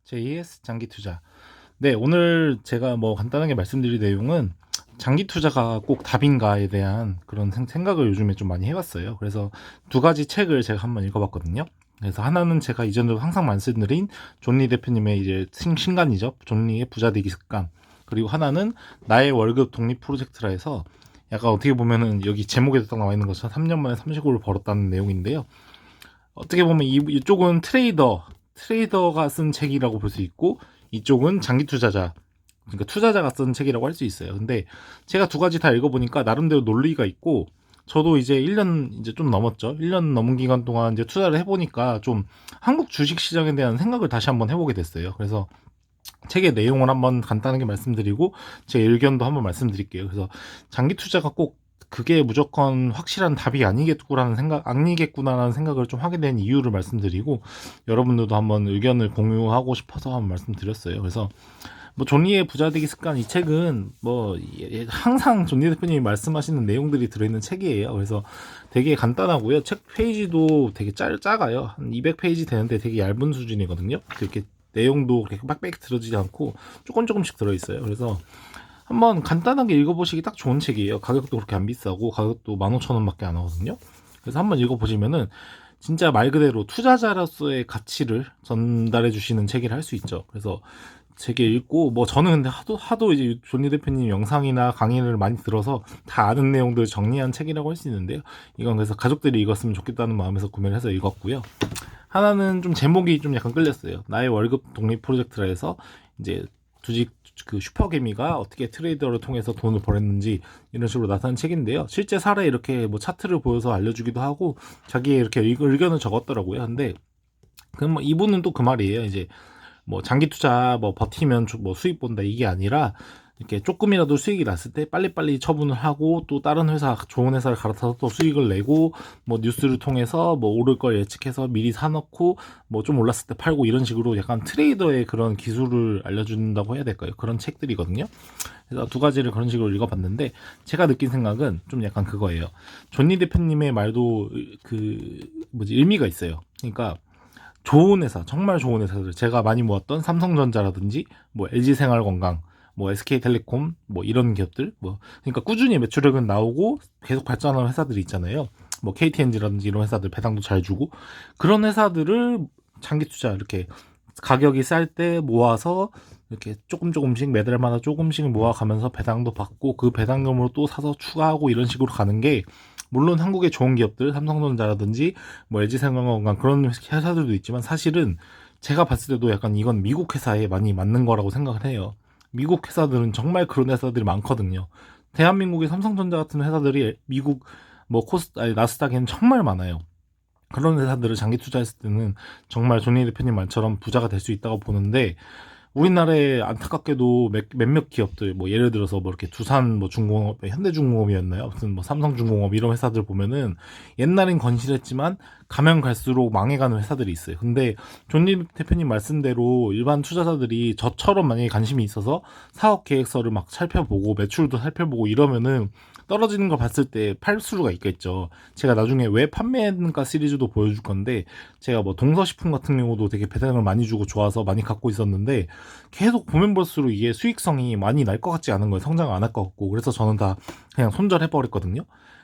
JS 장기 투자. 네, 오늘 제가 뭐 간단하게 말씀드릴 내용은 장기 투자가 꼭 답인가에 대한 그런 생각을 요즘에 좀 많이 해봤어요. 그래서 두 가지 책을 제가 한번 읽어봤거든요. 그래서 하나는 제가 이전에도 항상 말씀드린 존리 대표님의 이제 신간이죠. 존리의 부자 되기 습관. 그리고 하나는 나의 월급 독립 프로젝트라 해서 약간 어떻게 보면은 여기 제목에도 딱 나와 있는 것처럼 3년 만에 30억을 벌었다는 내용인데요. 어떻게 보면 이쪽은 트레이더가 쓴 책이라고 볼 수 있고, 이쪽은 장기 투자자, 그러니까 투자자가 쓴 책이라고 할 수 있어요. 근데 제가 두 가지 다 읽어보니까 나름대로 논리가 있고, 저도 이제 1년 이제 좀 넘었죠. 1년 넘은 기간 동안 이제 투자를 해보니까 좀 한국 주식 시장에 대한 생각을 다시 한번 해보게 됐어요. 그래서 책의 내용을 한번 간단하게 말씀드리고 제 의견도 한번 말씀드릴게요. 그래서 장기 투자가 꼭 그게 무조건 확실한 답이 아니겠구나라는 생각을 좀 하게 된 이유를 말씀드리고, 여러분들도 한번 의견을 공유하고 싶어서 한번 말씀드렸어요. 그래서 뭐 존리의 부자 되기 습관, 이 책은 뭐 항상 존리 대표님이 말씀하시는 내용들이 들어있는 책이에요. 그래서 되게 간단하고요. 책 페이지도 되게 작아요. 한 200페이지 되는데 되게 얇은 수준이거든요. 그렇게 내용도 그렇게 빡빡 들어지지 않고 조금씩 들어있어요. 그래서 한번 간단하게 읽어보시기 딱 좋은 책이에요. 가격도 그렇게 안 비싸고 가격도 15,000원밖에 안 하거든요. 그래서 한번 읽어보시면은 진짜 말 그대로 투자자로서의 가치를 전달해 주시는 책이라 할 수 있죠. 그래서 책을 읽고, 뭐 저는 근데 하도 이제 존리 대표님 영상이나 강의를 많이 들어서 다 아는 내용들을 정리한 책이라고 할 수 있는데요. 이건 그래서 가족들이 읽었으면 좋겠다는 마음에서 구매를 해서 읽었고요. 하나는 좀 제목이 좀 약간 끌렸어요. 나의 월급 독립 프로젝트라 해서 이제 주식 그 슈퍼개미가 어떻게 트레이더를 통해서 돈을 벌었는지 이런 식으로 나타난 책인데요. 실제 사례 이렇게 뭐 차트를 보여서 알려주기도 하고 자기의 이렇게 의견을 적었더라고요. 근데 그 뭐 이분은 또 그 말이에요. 이제 뭐 장기 투자 뭐 버티면 뭐 수익 본다 이게 아니라, 이렇게 조금이라도 수익이 났을 때 빨리빨리 처분을 하고 또 다른 회사, 좋은 회사를 갈아타서 또 수익을 내고, 뭐 뉴스를 통해서 뭐 오를 걸 예측해서 미리 사놓고 뭐 좀 올랐을 때 팔고, 이런 식으로 약간 트레이더의 그런 기술을 알려준다고 해야 될까요? 그런 책들이거든요. 그래서 두 가지를 그런 식으로 읽어봤는데, 제가 느낀 생각은 좀 약간 그거예요. 존니 대표님의 말도 의미가 있어요. 그러니까 좋은 회사, 정말 좋은 회사들, 제가 많이 모았던 삼성전자라든지 뭐 LG생활건강, 뭐 SK텔레콤, 뭐 이런 기업들, 뭐 그러니까 꾸준히 매출액은 나오고 계속 발전하는 회사들이 있잖아요. 뭐 KTNG라든지 이런 회사들 배당도 잘 주고, 그런 회사들을 장기 투자, 이렇게 가격이 쌀 때 모아서 이렇게 조금씩 매달마다 조금씩 모아가면서 배당도 받고 그 배당금으로 또 사서 추가하고, 이런 식으로 가는 게, 물론 한국의 좋은 기업들, 삼성전자라든지 뭐 LG생활건강 그런 회사들도 있지만, 사실은 제가 봤을 때도 약간 이건 미국 회사에 많이 맞는 거라고 생각을 해요. 미국 회사들은 정말 그런 회사들이 많거든요. 대한민국의 삼성전자 같은 회사들이 미국 뭐 나스닥에는 정말 많아요. 그런 회사들을 장기 투자했을 때는 정말 존니 대표님 말처럼 부자가 될 수 있다고 보는데, 우리나라에 안타깝게도 몇몇 기업들, 뭐 예를 들어서 뭐 이렇게 두산 뭐 중공업, 현대중공업이었나요? 아무튼 뭐 삼성중공업 이런 회사들 보면은 옛날엔 건실했지만 가면 갈수록 망해가는 회사들이 있어요. 근데 존니 대표님 말씀대로 일반 투자자들이 저처럼 만약에 관심이 있어서 사업 계획서를 막 살펴보고 매출도 살펴보고 이러면은 떨어지는 걸 봤을 때 팔 수가 있겠죠. 제가 나중에 왜 판매했는가 시리즈도 보여줄 건데, 제가 뭐 동서식품 같은 경우도 되게 배당을 많이 주고 좋아서 많이 갖고 있었는데, 계속 보면 볼수록 이게 수익성이 많이 날 것 같지 않은 거예요. 성장 안 할 것 같고. 그래서 저는 다 그냥 손절해 버렸거든요.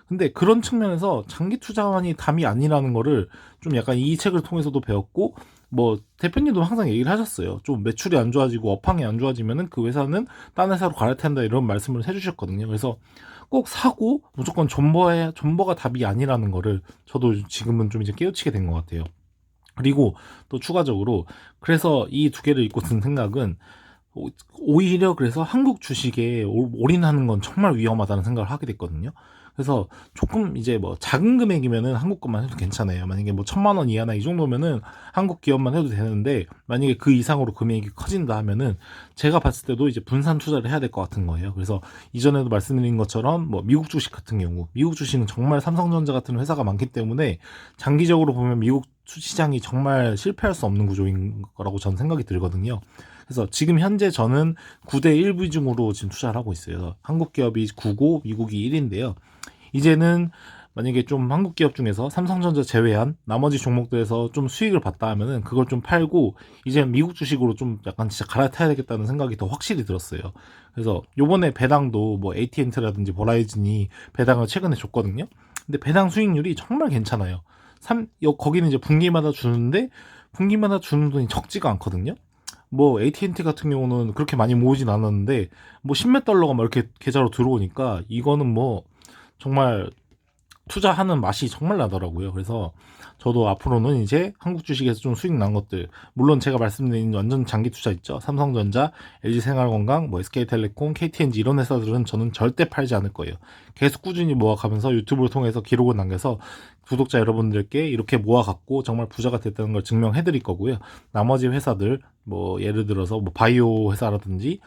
근데 그런 측면에서 장기 투자만이 답이 아니라는 거를 좀 약간 이 책을 통해서도 배웠고, 뭐 대표님도 항상 얘기를 하셨어요. 좀 매출이 안 좋아지고 업황이 안 좋아지면은 그 회사는 딴 회사로 갈아탄다, 이런 말씀을 해주셨거든요. 그래서 꼭 사고 무조건 존버가 답이 아니라는 거를 저도 지금은 좀 이제 깨우치게 된 것 같아요. 그리고 또 추가적으로, 그래서 이 두 개를 읽고 든 생각은, 오히려 그래서 한국 주식에 올인하는 건 정말 위험하다는 생각을 하게 됐거든요. 그래서 조금 이제 뭐 작은 금액이면은 한국 것만 해도 괜찮아요. 만약에 뭐 1,000만 원 이하나 이 정도면은 한국 기업만 해도 되는데, 만약에 그 이상으로 금액이 커진다 하면은 제가 봤을 때도 이제 분산 투자를 해야 될 것 같은 거예요. 그래서 이전에도 말씀드린 것처럼 뭐 미국 주식 같은 경우, 미국 주식은 정말 삼성전자 같은 회사가 많기 때문에 장기적으로 보면 미국 시장이 정말 실패할 수 없는 구조인 거라고 저는 생각이 들거든요. 그래서 지금 현재 저는 9대 1 비중으로 지금 투자를 하고 있어요. 한국 기업이 9고 미국이 1인데요. 이제는 만약에 좀 한국 기업 중에서 삼성전자 제외한 나머지 종목들에서 좀 수익을 봤다 하면은 그걸 좀 팔고 이제 미국 주식으로 좀 약간 진짜 갈아타야 되겠다는 생각이 더 확실히 들었어요. 그래서 요번에 배당도 뭐 AT&T라든지 버라이즌이 배당을 최근에 줬거든요. 근데 배당 수익률이 정말 괜찮아요. 거기는 이제 분기마다 주는데 분기마다 주는 돈이 적지가 않거든요. 뭐 AT&T 같은 경우는 그렇게 많이 모으진 않았는데 뭐 10몇 달러가 막 이렇게 계좌로 들어오니까 이거는 뭐 정말 투자하는 맛이 정말 나더라고요. 그래서 저도 앞으로는 이제 한국 주식에서 좀 수익 난 것들, 물론 제가 말씀드린 완전 장기 투자 있죠. 삼성전자, LG생활건강, 뭐 SK텔레콤, KTNG 이런 회사들은 저는 절대 팔지 않을 거예요. 계속 꾸준히 모아가면서 유튜브를 통해서 기록을 남겨서 구독자 여러분들께 이렇게 모아갖고 정말 부자가 됐다는 걸 증명해 드릴 거고요. 나머지 회사들, 뭐 예를 들어서 뭐 바이오 회사라든지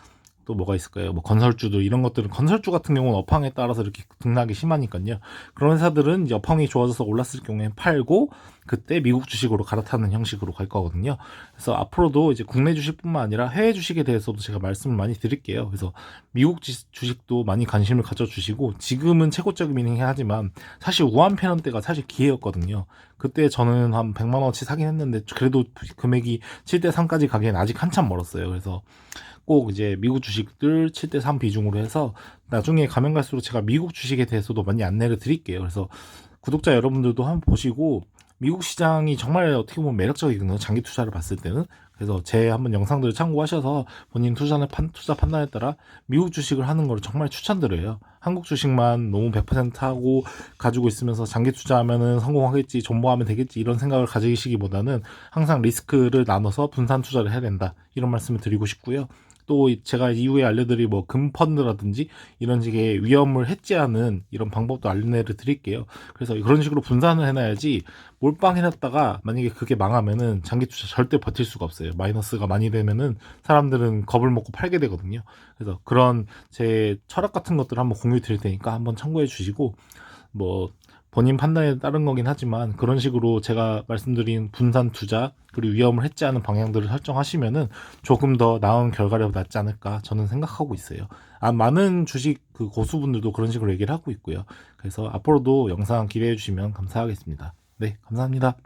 또 뭐가 있을까요? 뭐 건설주도 이런 것들은 건설주 같은 경우는 업황에 따라서 이렇게 등락이 심하니까요. 그런 회사들은 이제 업황이 좋아져서 올랐을 경우에 팔고 그때 미국 주식으로 갈아타는 형식으로 갈 거거든요. 그래서 앞으로도 이제 국내 주식뿐만 아니라 해외 주식에 대해서도 제가 말씀을 많이 드릴게요. 그래서 미국 주식도 많이 관심을 가져주시고 지금은 최고적이긴 하지만 사실 우한 패넌 때가 사실 기회였거든요. 그때 저는 한 100만 원어치 사긴 했는데 그래도 금액이 7대 3까지 가기엔 아직 한참 멀었어요. 그래서 꼭 이제 미국 주식들 7대 3 비중으로 해서 나중에 가면 갈수록 제가 미국 주식에 대해서도 많이 안내를 드릴게요. 그래서 구독자 여러분들도 한번 보시고 미국 시장이 정말 어떻게 보면 매력적이거든요. 장기 투자를 봤을 때는. 그래서 제 한번 영상들을 참고하셔서 본인 투자 판단에 따라 미국 주식을 하는 걸 정말 추천드려요. 한국 주식만 너무 100% 하고 가지고 있으면서 장기 투자하면은 성공하겠지, 존버하면 되겠지 이런 생각을 가지시기보다는 항상 리스크를 나눠서 분산 투자를 해야 된다. 이런 말씀을 드리고 싶고요. 또 제가 이후에 알려드릴 뭐 금펀드라든지 이런 식의 위험을 해지하는 이런 방법도 안내를 드릴게요. 그래서 그런 식으로 분산을 해놔야지 몰빵 해놨다가 만약에 그게 망하면은 장기 투자 절대 버틸 수가 없어요. 마이너스가 많이 되면은 사람들은 겁을 먹고 팔게 되거든요. 그래서 그런 제 철학 같은 것들을 한번 공유 드릴 테니까 한번 참고해 주시고 뭐 본인 판단에 따른 거긴 하지만 그런 식으로 제가 말씀드린 분산 투자 그리고 위험을 해지하는 방향들을 설정하시면은 조금 더 나은 결과를 낫지 않을까 저는 생각하고 있어요. 많은 주식 그 고수분들도 그런 식으로 얘기를 하고 있고요. 그래서 앞으로도 영상 기대해 주시면 감사하겠습니다. 네, 감사합니다.